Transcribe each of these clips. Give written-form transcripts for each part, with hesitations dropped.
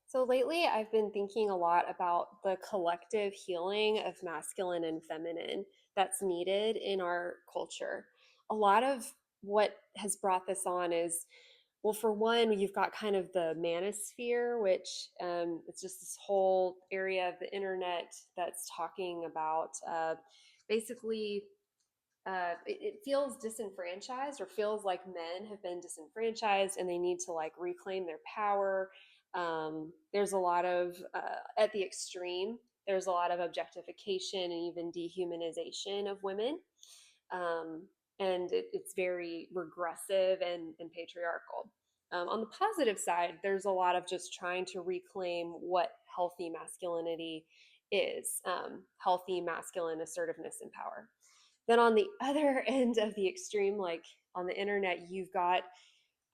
So lately, I've been thinking a lot about the collective healing of masculine and feminine that's needed in our culture. A lot of what has brought this on is, well, for one, you've got kind of the manosphere, which it's just this whole area of the internet that's talking about basically it feels disenfranchised or feels like men have been disenfranchised and they need to like reclaim their power. There's a lot of at the extreme, there's a lot of objectification and even dehumanization of women. um, and it's very regressive and patriarchal. On the positive side, there's a lot of just trying to reclaim what healthy masculinity is, healthy masculine assertiveness and power. Then on the other end of the extreme, like on the internet, you've got,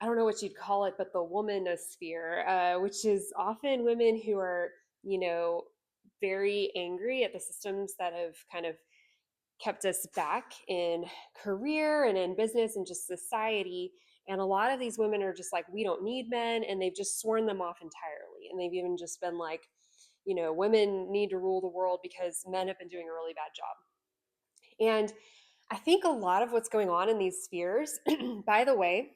I don't know what you'd call it, but the womanosphere, which is often women who are, you know, very angry at the systems that have kind of kept us back in career and in business and just society. And a lot of these women are just like, we don't need men. And they've just sworn them off entirely. And they've even just been like, women need to rule the world because men have been doing a really bad job. And I think a lot of what's going on in these spheres, by the way,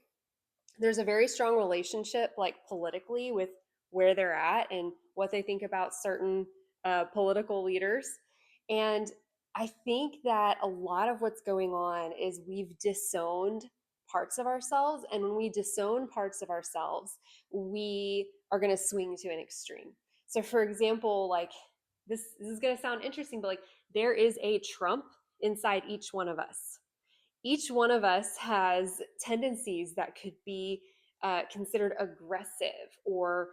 there's a very strong relationship, like politically, with where they're at and what they think about certain political leaders. And I think that a lot of what's going on is we've disowned parts of ourselves. And when we disown parts of ourselves, we are going to swing to an extreme. So, for example, like this is going to sound interesting, but like there is a Trump inside each one of us. Each one of us has tendencies that could be considered aggressive or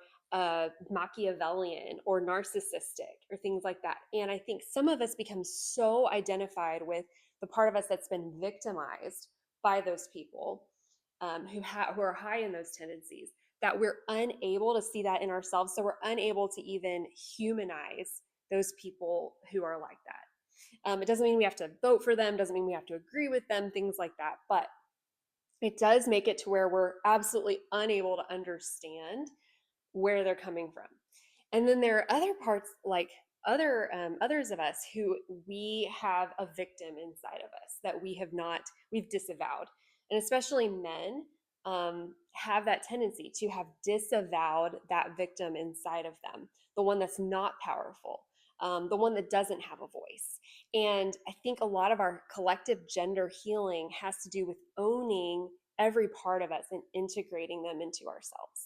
Machiavellian or narcissistic or things like that. And I think some of us become so identified with the part of us that's been victimized by those people who are high in those tendencies that we're unable to see that in ourselves. So we're unable to even humanize those people who are like that. It doesn't mean we have to vote for them, doesn't mean we have to agree with them, things like that. But it does make it to where we're absolutely unable to understand where they're coming from. And then there are other parts, like others of us who we have a victim inside of us that we've disavowed. And especially men have that tendency to have disavowed that victim inside of them, the one that's not powerful, the one that doesn't have a voice. And I think a lot of our collective gender healing has to do with owning every part of us and integrating them into ourselves.